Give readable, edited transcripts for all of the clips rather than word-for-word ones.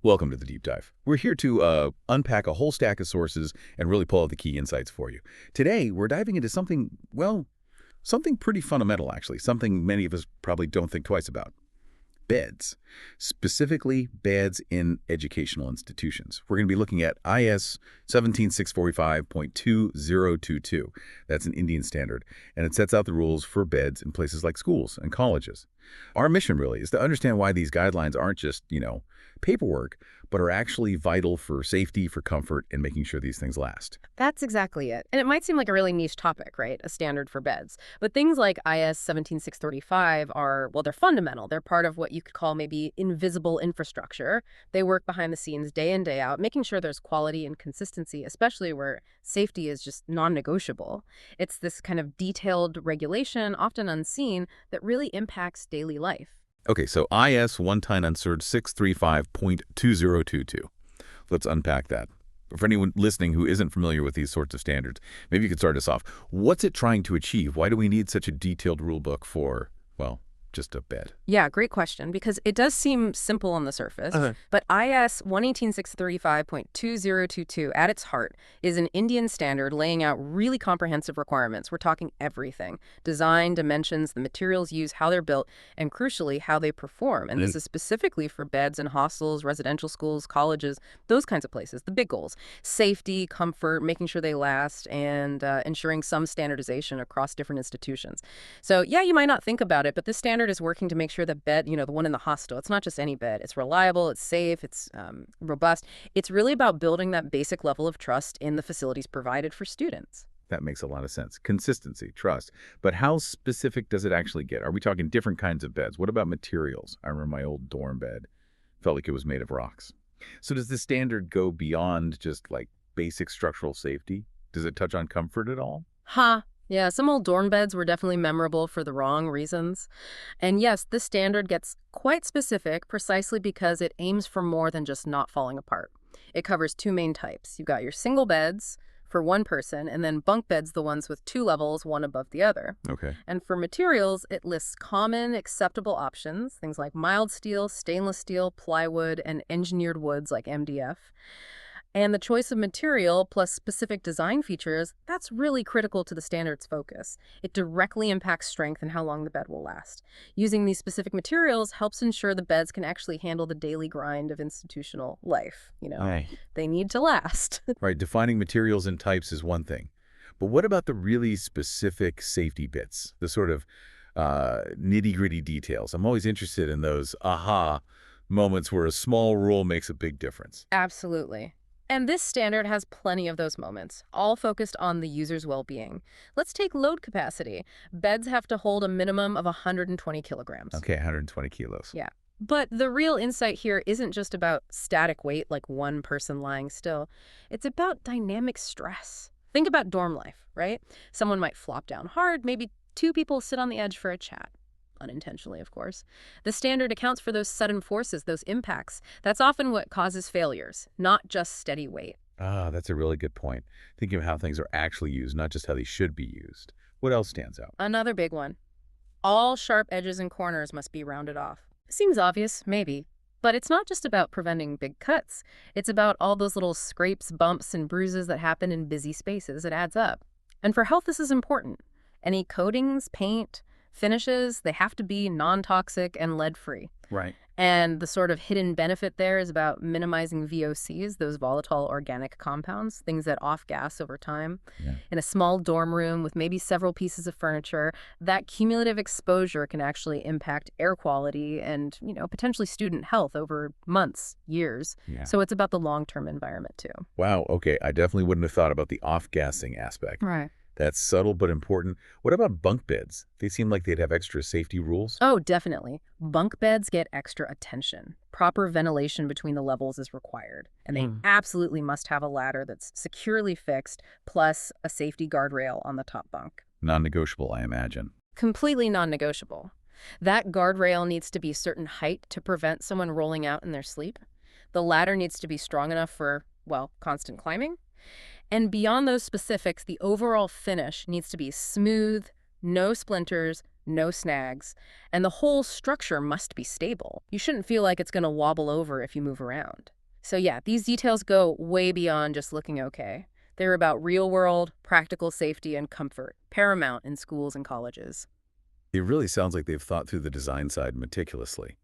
Welcome to the Deep Dive. We're here to unpack a whole stack of sources and really pull out the key insights for you. Today, we're diving into something, well, something pretty fundamental, actually, something many of us probably don't think twice about. Beds, specifically beds in educational institutions. We're going to be looking at IS 17645.2022. That's an Indian standard, and it sets out the rules for beds in places like schools and colleges. Our mission really is to understand why these guidelines aren't just, paperwork, but are actually vital for safety, for comfort, and making sure these things last. That's exactly it. And it might seem like a really niche topic, right? A standard for beds. But things like IS 17635 are, well, they're fundamental. They're part of what you could call maybe invisible infrastructure. They work behind the scenes day in, day out, making sure there's quality and consistency, especially where safety is just non-negotiable. It's this kind of detailed regulation, often unseen, that really impacts daily life. Okay, so IS 635.2022. Let's unpack that. For anyone listening who isn't familiar with these sorts of standards, maybe you could start us off. What's it trying to achieve? Why do we need such a detailed rule book for, well, just a bed? Yeah, great question, because it does seem simple on the surface, but IS 18635.2022 at its heart is an Indian standard laying out really comprehensive requirements. We're talking everything: design, dimensions, the materials used, how they're built, and crucially, how they perform. And this is specifically for beds in hostels, residential schools, colleges, those kinds of places, the big goals: safety, comfort, making sure they last, and ensuring some standardization across different institutions. So yeah, you might not think about it, but this standard is working to make sure the bed, the one in the hostel, it's not just any bed. It's reliable, it's safe, it's robust. It's really about building that basic level of trust in the facilities provided for students. That makes a lot of sense. Consistency, trust. But how specific does it actually get? Are we talking different kinds of beds? What about materials? I remember my old dorm bed. Felt like it was made of rocks. So does this standard go beyond just like basic structural safety? Does it touch on comfort at all? Yeah, some old dorm beds were definitely memorable for the wrong reasons. And yes, this standard gets quite specific precisely because it aims for more than just not falling apart. It covers two main types. You've got your single beds for one person, and then bunk beds, the ones with two levels, one above the other. Okay. And for materials, it lists common acceptable options, things like mild steel, stainless steel, plywood, and engineered woods like MDF. And the choice of material plus specific design features, that's really critical to the standard's focus. It directly impacts strength and how long the bed will last. Using these specific materials helps ensure the beds can actually handle the daily grind of institutional life. Right. They need to last. Right, defining materials and types is one thing. But what about the really specific safety bits, the sort of nitty-gritty details? I'm always interested in those aha moments where a small rule makes a big difference. Absolutely. And this standard has plenty of those moments, all focused on the user's well-being. Let's take load capacity. Beds have to hold a minimum of 120 kilograms. Okay, 120 kilos. Yeah. But the real insight here isn't just about static weight, like one person lying still. It's about dynamic stress. Think about dorm life, right? Someone might flop down hard, maybe two people sit on the edge for a chat. Unintentionally, of course. The standard accounts for those sudden forces, those impacts. That's often what causes failures, not just steady weight. Ah, that's a really good point. Thinking of how things are actually used, not just how they should be used. What else stands out? Another big one. All sharp edges and corners must be rounded off. Seems obvious, maybe. But it's not just about preventing big cuts. It's about all those little scrapes, bumps, and bruises that happen in busy spaces. It adds up. And for health, this is important. Any coatings, paint, finishes, they have to be non-toxic and lead-free. Right. And the sort of hidden benefit there is about minimizing VOCs, those volatile organic compounds, things that off-gas over time. Yeah. In a small dorm room with maybe several pieces of furniture, that cumulative exposure can actually impact air quality and, potentially student health over months, years. Yeah. So it's about the long-term environment, too. Wow, okay. I definitely wouldn't have thought about the off-gassing aspect. Right. That's subtle but important. What about bunk beds? They seem like they'd have extra safety rules. Oh, definitely. Bunk beds get extra attention. Proper ventilation between the levels is required. And they absolutely must have a ladder that's securely fixed, plus a safety guardrail on the top bunk. Non-negotiable, I imagine. Completely non-negotiable. That guardrail needs to be a certain height to prevent someone rolling out in their sleep. The ladder needs to be strong enough for, constant climbing. And beyond those specifics, the overall finish needs to be smooth, no splinters, no snags, and the whole structure must be stable. You shouldn't feel like it's going to wobble over if you move around. So yeah, these details go way beyond just looking okay. They're about real-world, practical safety and comfort, paramount in schools and colleges. It really sounds like they've thought through the design side meticulously.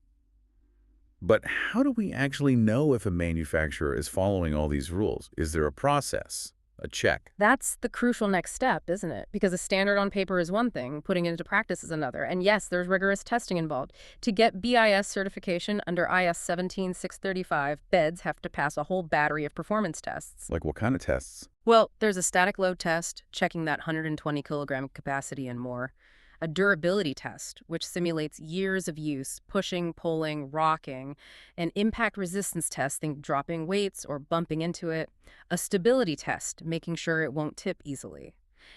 But how do we actually know if a manufacturer is following all these rules? Is there a process, a check? That's the crucial next step, isn't it? Because a standard on paper is one thing, putting it into practice is another. And yes, there's rigorous testing involved. To get BIS certification under IS 17635, beds have to pass a whole battery of performance tests. Like what kind of tests? Well, there's a static load test, checking that 120 kilogram capacity and more. A durability test, which simulates years of use, pushing, pulling, rocking. An impact resistance test, think dropping weights or bumping into it. A stability test, making sure it won't tip easily.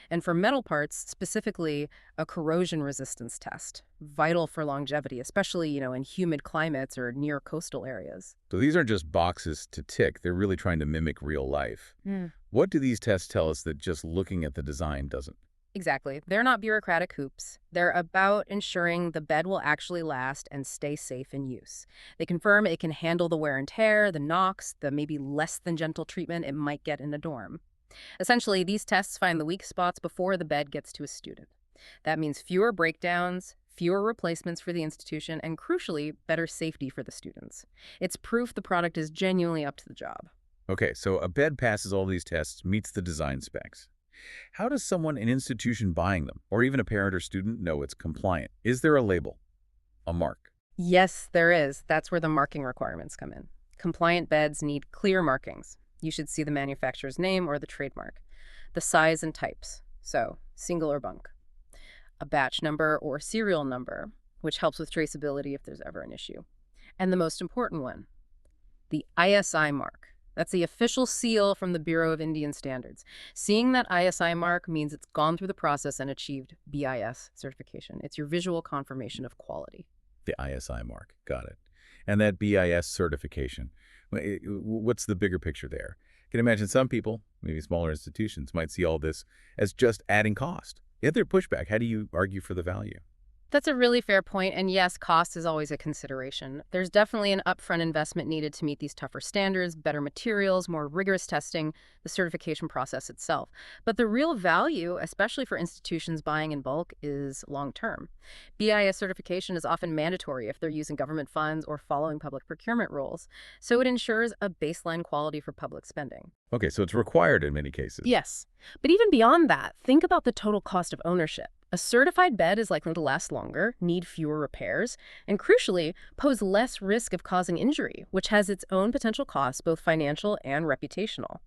And for metal parts, specifically, a corrosion resistance test, vital for longevity, especially, in humid climates or near coastal areas. So these aren't just boxes to tick. They're really trying to mimic real life. What do these tests tell us that just looking at the design doesn't? Exactly. They're not bureaucratic hoops. They're about ensuring the bed will actually last and stay safe in use. They confirm it can handle the wear and tear, the knocks, the maybe less than gentle treatment it might get in a dorm. Essentially, these tests find the weak spots before the bed gets to a student. That means fewer breakdowns, fewer replacements for the institution, and crucially, better safety for the students. It's proof the product is genuinely up to the job. Okay, so a bed passes all these tests, meets the design specs. How does someone, an institution buying them, or even a parent or student, know it's compliant? Is there a label, a mark? Yes, there is. That's where the marking requirements come in. Compliant beds need clear markings. You should see the manufacturer's name or the trademark. The size and types, so single or bunk. A batch number or serial number, which helps with traceability if there's ever an issue. And the most important one, the ISI mark. That's the official seal from the Bureau of Indian Standards. Seeing that ISI mark means it's gone through the process and achieved BIS certification. It's your visual confirmation of quality. The ISI mark, got it. And that BIS certification, what's the bigger picture there? I can imagine some people, maybe smaller institutions, might see all this as just adding cost. If there's pushback, how do you argue for the value? That's a really fair point, and yes, cost is always a consideration. There's definitely an upfront investment needed to meet these tougher standards, better materials, more rigorous testing, the certification process itself. But the real value, especially for institutions buying in bulk, is long-term. BIS certification is often mandatory if they're using government funds or following public procurement rules, so it ensures a baseline quality for public spending. Okay, so it's required in many cases. Yes, but even beyond that, think about the total cost of ownership. A certified bed is likely to last longer, need fewer repairs, and crucially, pose less risk of causing injury, which has its own potential costs, both financial and reputational.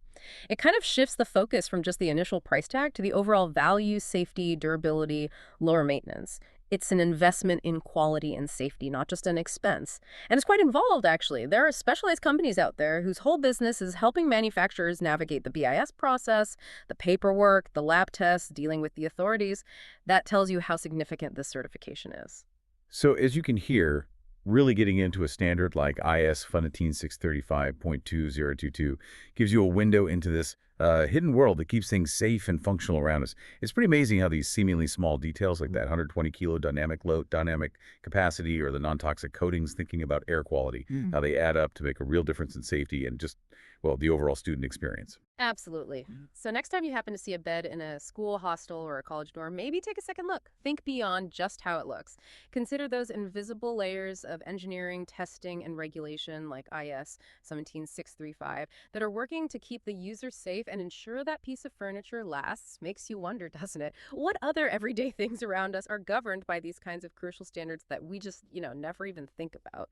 It kind of shifts the focus from just the initial price tag to the overall value, safety, durability, lower maintenance. It's an investment in quality and safety, not just an expense. And it's quite involved, actually. There are specialized companies out there whose whole business is helping manufacturers navigate the BIS process, the paperwork, the lab tests, dealing with the authorities. That tells you how significant this certification is. So as you can hear, really getting into a standard like IS 17635.2022 gives you a window into this hidden world that keeps things safe and functional around us. It's pretty amazing how these seemingly small details like that 120 kilo dynamic load, dynamic capacity, or the non-toxic coatings, thinking about air quality, how they add up to make a real difference in safety and just, well, the overall student experience. Absolutely. So next time you happen to see a bed in a school, hostel, or a college dorm, maybe take a second look. Think beyond just how it looks. Consider those invisible layers of engineering, testing, and regulation like IS 17635 that are working to keep the user safe and ensure that piece of furniture lasts. Makes you wonder, doesn't it? What other everyday things around us are governed by these kinds of crucial standards that we just, never even think about?